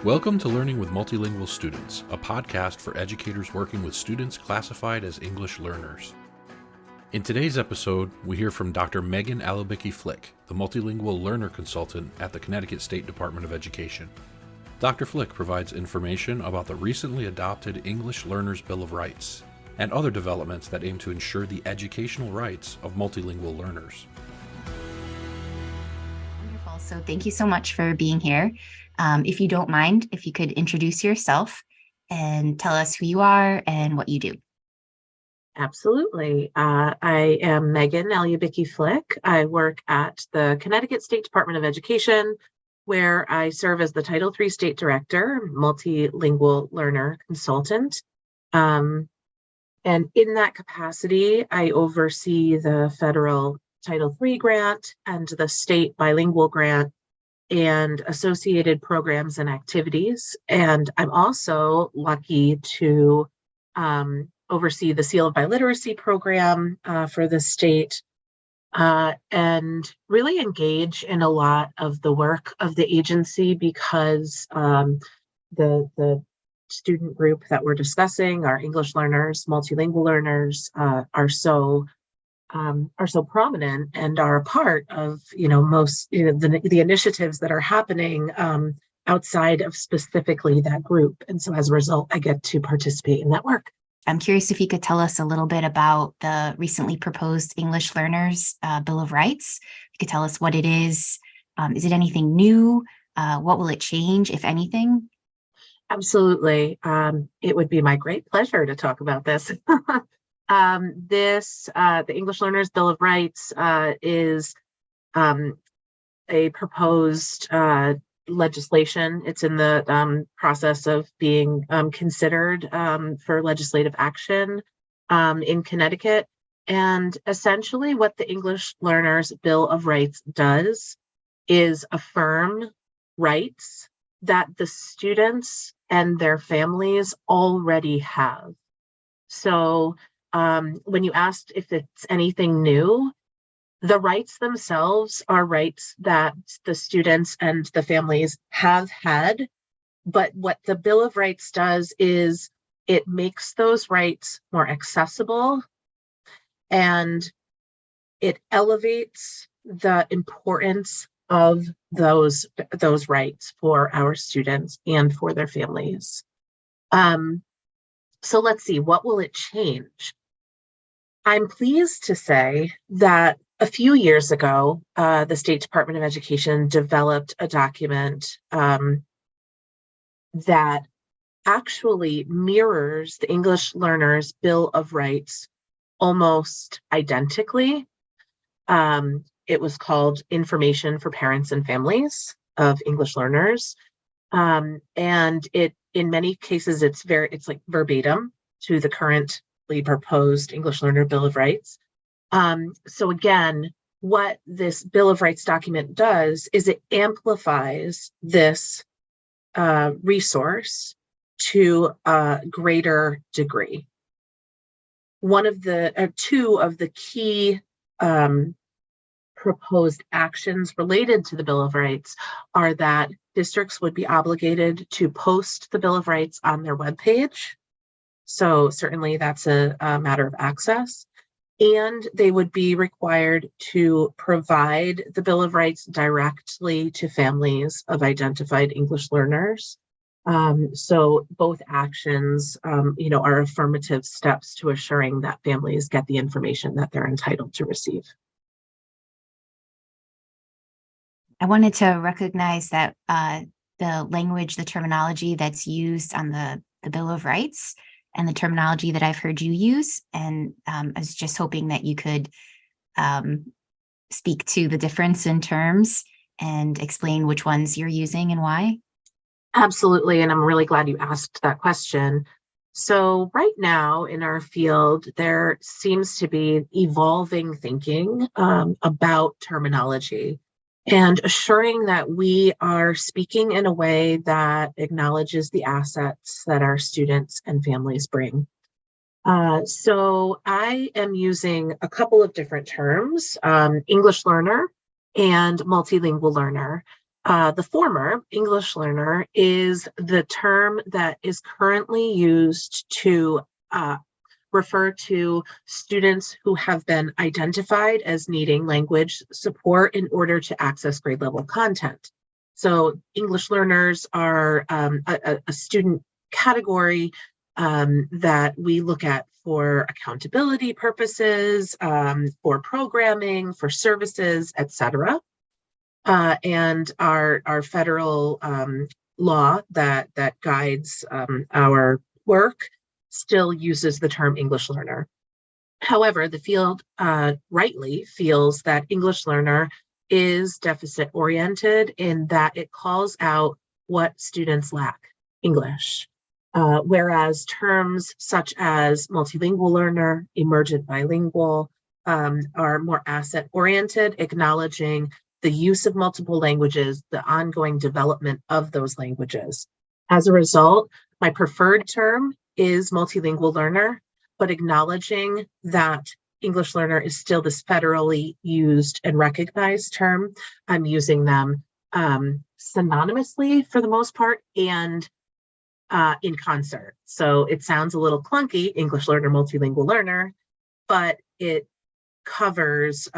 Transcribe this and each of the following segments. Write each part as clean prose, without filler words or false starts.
Welcome to Learning with Multilingual Students, a podcast for educators working with students classified as English learners. In today's episode, we hear from Dr. Megan Alubicki Flick, the Multilingual Learner Consultant at the Connecticut State Department of Education. Dr. Flick provides information about the recently adopted English Learners Bill of Rights and other developments that aim to ensure the educational rights of multilingual learners. Wonderful. So thank you so much for being here. If you don't mind, if you could introduce yourself and tell us who you are and what you do. Absolutely. I am Megan Alubicki Flick. I work at the Connecticut State Department of Education, where I serve as the Title III State Director, Multilingual Learner Consultant. And in that capacity, I oversee the federal Title III grant and the state bilingual grant and associated programs and activities. And I'm also lucky to oversee the Seal of Biliteracy program for the state and really engage in a lot of the work of the agency because the student group that we're discussing, our English learners, multilingual learners, are so prominent and are a part of most the initiatives that are happening outside of specifically that group. And so as a result, I get to participate in that work. I'm curious if you could tell us a little bit about the recently proposed English Learners Bill of Rights. You could tell us what it is. Is it anything new? What will it change, if anything? Absolutely. It would be my great pleasure to talk about this. The English Learners Bill of Rights is a proposed legislation. It's in the process of being considered for legislative action in Connecticut. And essentially what the English Learners Bill of Rights does is affirm rights that the students and their families already have. So when you asked if it's anything new, the rights themselves are rights that the students and the families have had. But what the Bill of Rights does is it makes those rights more accessible and it elevates the importance of those rights for our students and for their families. So let's see, what will it change? I'm pleased to say that a few years ago, the State Department of Education developed a document that actually mirrors the English Learners Bill of Rights almost identically. It was called Information for Parents and Families of English Learners. And it, in many cases, it's like verbatim to the currently proposed English Learner Bill of Rights. So again, what this Bill of Rights document does is it amplifies this resource to a greater degree. One of the two of the key proposed actions related to the Bill of Rights are that districts would be obligated to post the Bill of Rights on their webpage. So certainly that's a matter of access. And they would be required to provide the Bill of Rights directly to families of identified English learners. So both actions, are affirmative steps to assuring that families get the information that they're entitled to receive. I wanted to recognize that the language, the terminology that's used on the Bill of Rights and the terminology that I've heard you use. And I was just hoping that you could speak to the difference in terms and explain which ones you're using and why. Absolutely. And I'm really glad you asked that question. So right now in our field, there seems to be evolving thinking about terminology and assuring that we are speaking in a way that acknowledges the assets that our students and families bring. So I am using a couple of different terms, English learner and multilingual learner. The former, English learner, is the term that is currently used to refer to students who have been identified as needing language support in order to access grade level content. So English learners are a student category that we look at for accountability purposes, for programming, for services, etc. And our federal law that guides our work still uses the term English learner. However, the field rightly feels that English learner is deficit oriented in that it calls out what students lack: English. Whereas terms such as multilingual learner, emergent bilingual are more asset oriented, acknowledging the use of multiple languages, the ongoing development of those languages. As a result, my preferred term is multilingual learner, but acknowledging that English learner is still this federally used and recognized term, I'm using them synonymously for the most part and in concert. So it sounds a little clunky, English learner, multilingual learner, but it covers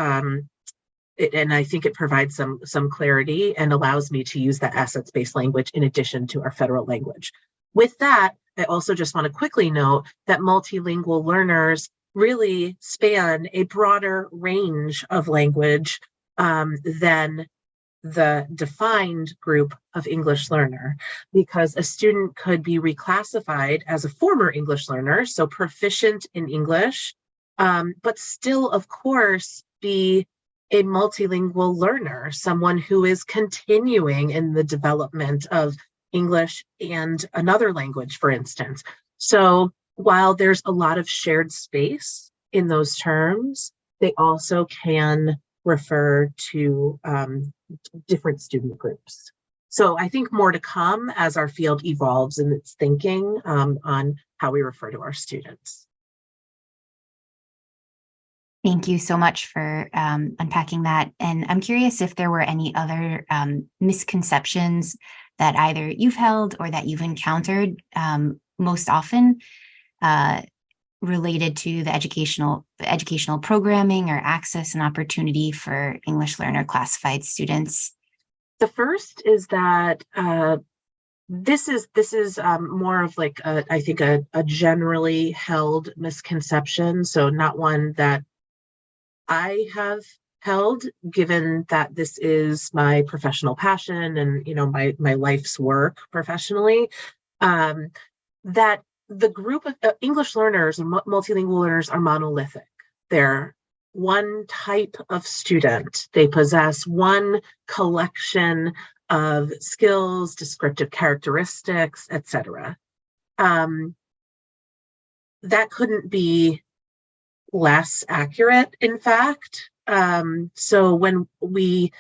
and I think it provides some clarity and allows me to use that assets-based language in addition to our federal language. With that, I also just want to quickly note that multilingual learners really span a broader range of language than the defined group of English learner, because a student could be reclassified as a former English learner, so proficient in English, but still, of course, be a multilingual learner, someone who is continuing in the development of English and another language, for instance. So while there's a lot of shared space in those terms, they also can refer to different student groups. So I think more to come as our field evolves in its thinking on how we refer to our students. Thank you so much for unpacking that. And I'm curious if there were any other misconceptions that either you've held or that you've encountered most often related to the educational programming or access and opportunity for English learner classified students. The first is that this is more of like I think a generally held misconception, so not one that I have held, given that this is my professional passion and my life's work professionally, that the group of English learners and multilingual learners are monolithic. They're one type of student. They possess one collection of skills, descriptive characteristics, etc. That couldn't be less accurate, in fact. So when we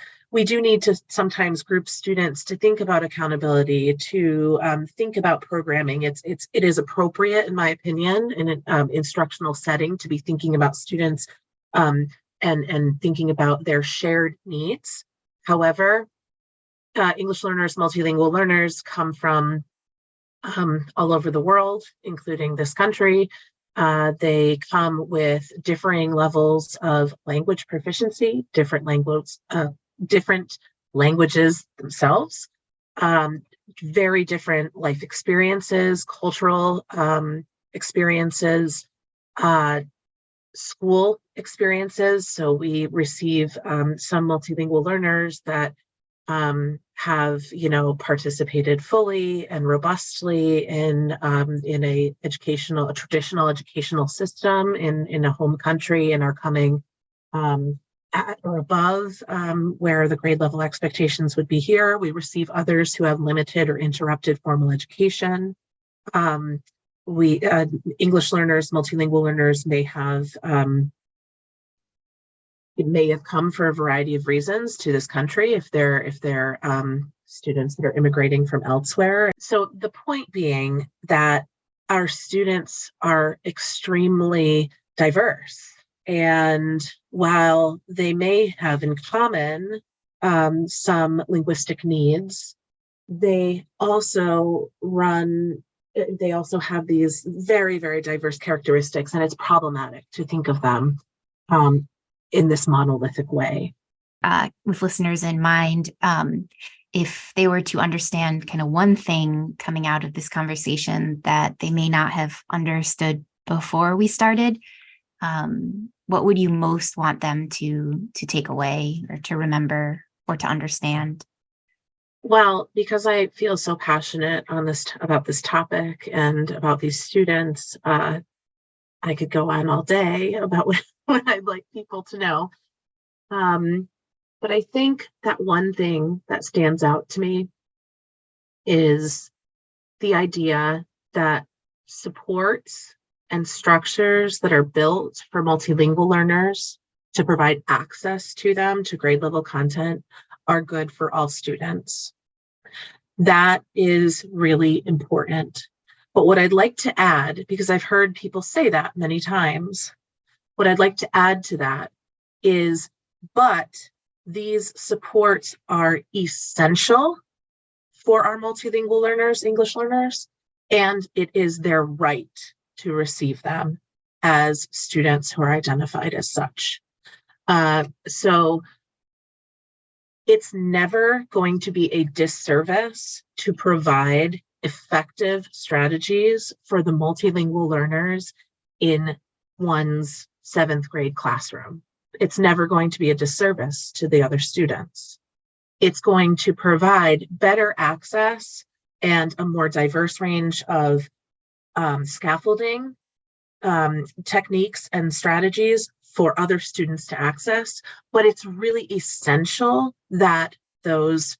do need to sometimes group students to think about accountability, to think about programming. It is appropriate, in my opinion, in an instructional setting to be thinking about students and thinking about their shared needs. However, English learners, multilingual learners come from all over the world, including this country. They come with differing levels of language proficiency, different languages themselves, very different life experiences, cultural experiences, school experiences. So we receive some multilingual learners that have participated fully and robustly in a traditional educational system in a home country and are coming at or above where the grade level expectations would be here. We receive others who have limited or interrupted formal education. English learners, multilingual learners may have come for a variety of reasons to this country if they're students that are immigrating from elsewhere. So the point being that our students are extremely diverse. And while they may have in common some linguistic needs. They also have these very, very diverse characteristics, and it's problematic to think of them in this monolithic way. With listeners in mind, if they were to understand kind of one thing coming out of this conversation that they may not have understood before we started, what would you most want them to take away or to remember or to understand? Well, because I feel so passionate about this topic and about these students, I could go on all day about what I'd like people to know. But I think that one thing that stands out to me is the idea that supports and structures that are built for multilingual learners to provide access to them, to grade level content, are good for all students. That is really important. But what I'd like to add, because I've heard people say that many times, what I'd like to add to that is, but these supports are essential for our multilingual learners, English learners, and it is their right to receive them as students who are identified as such. So it's never going to be a disservice to provide effective strategies for the multilingual learners in one's 7th grade classroom. It's never going to be a disservice to the other students. It's going to provide better access and a more diverse range of scaffolding techniques and strategies for other students to access, but it's really essential that those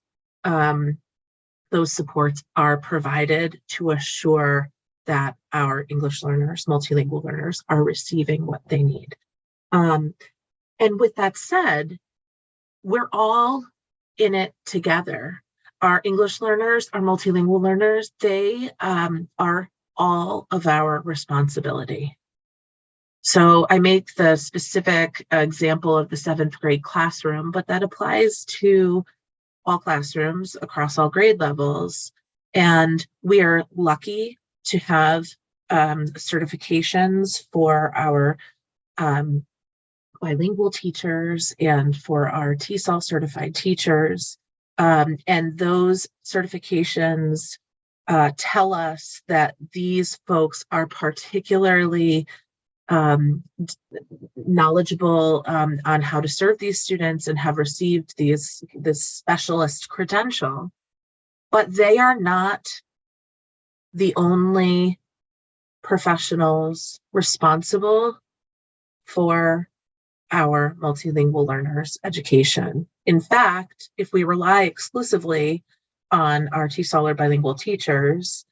supports are provided to assure that our English learners, multilingual learners, are receiving what they need. And with that said, we're all in it together. Our English learners, our multilingual learners, they are all of our responsibility. So I make the specific example of the 7th grade classroom, but that applies to all classrooms across all grade levels. And we are lucky to have certifications for our bilingual teachers and for our TESOL certified teachers. And those certifications tell us that these folks are particularly knowledgeable on how to serve these students and have received this specialist credential, but they are not the only professionals responsible for our multilingual learners' education. In fact, if we rely exclusively on our TESOL or bilingual teachers,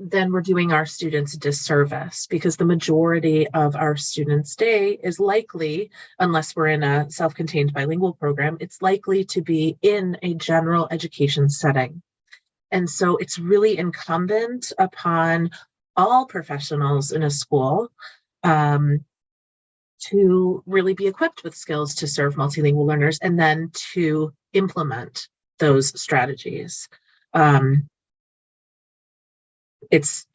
then we're doing our students a disservice, because the majority of our students' day is likely, unless we're in a self-contained bilingual program, it's likely to be in a general education setting. And so it's really incumbent upon all professionals in a school to really be equipped with skills to serve multilingual learners and then to implement those strategies. It's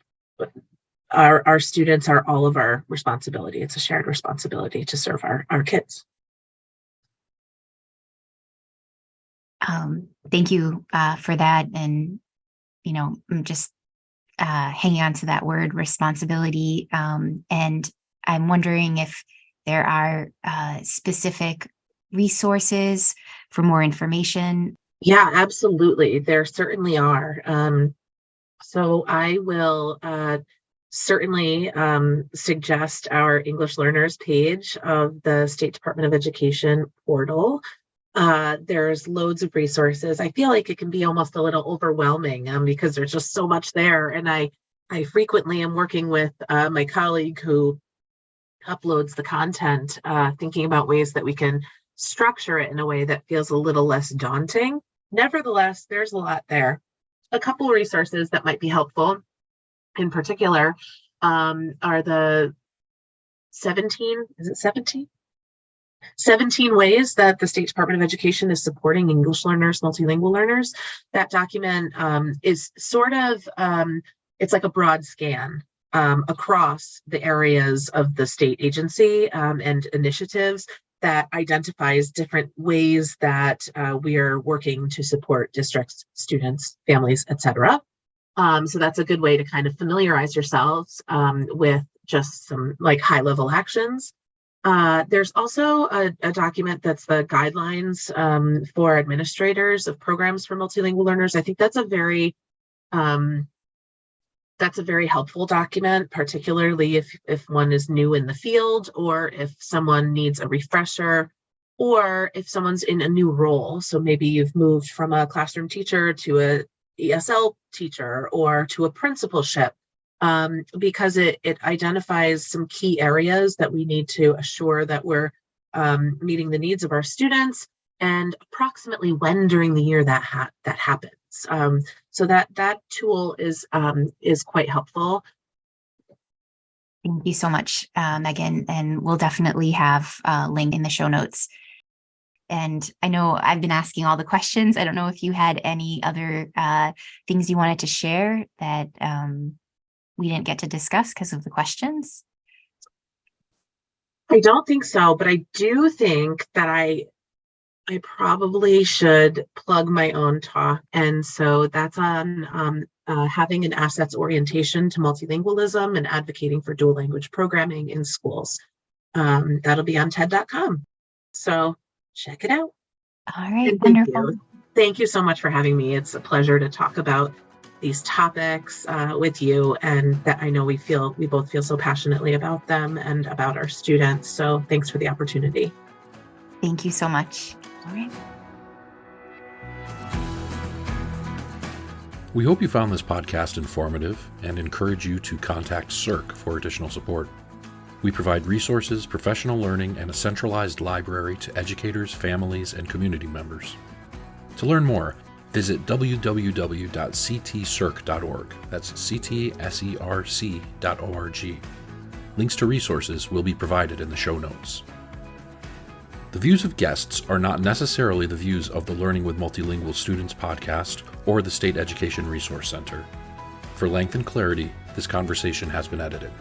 our students are all of our responsibility. It's a shared responsibility to serve our kids. Thank you for that. And, I'm just hanging on to that word responsibility. And I'm wondering if there are specific resources for more information. Yeah, absolutely. There certainly are. So I will certainly suggest our English learners page of the State Department of Education portal. There's loads of resources. I feel like it can be almost a little overwhelming because there's just so much there. And I frequently am working with my colleague who uploads the content, thinking about ways that we can structure it in a way that feels a little less daunting. Nevertheless, there's a lot there. A couple resources that might be helpful in particular are the 17, is it 17? 17 ways that the State Department of Education is supporting English learners, multilingual learners. That document is sort of, it's like a broad scan across the areas of the state agency and initiatives that identifies different ways that we are working to support districts, students, families, etc. So that's a good way to kind of familiarize yourselves with just some like high-level actions. There's also a document that's the guidelines for administrators of programs for multilingual learners. I think that's a very helpful document, particularly if one is new in the field, or if someone needs a refresher, or if someone's in a new role. So maybe you've moved from a classroom teacher to a ESL teacher or to a principalship, because it identifies some key areas that we need to assure that we're meeting the needs of our students, and approximately when during the year that happens. So that tool is quite helpful. Thank you so much, Megan, and we'll definitely have a link in the show notes. And I know I've been asking all the questions. I don't know if you had any other things you wanted to share that we didn't get to discuss because of the questions. I don't think so, but I do think that I probably should plug my own talk. And so that's on having an assets orientation to multilingualism and advocating for dual language programming in schools. That'll be on TED.com. So check it out. All right, and wonderful. Thank you so much for having me. It's a pleasure to talk about these topics with you, and that I know we both feel so passionately about them and about our students. So thanks for the opportunity. Thank you so much. All right. We hope you found this podcast informative and encourage you to contact SERC for additional support. We provide resources, professional learning, and a centralized library to educators, families, and community members. To learn more, visit www.ctserc.org. That's ctserc.org. Links to resources will be provided in the show notes. The views of guests are not necessarily the views of the Learning with Multilingual Students podcast or the State Education Resource Center. For length and clarity, this conversation has been edited.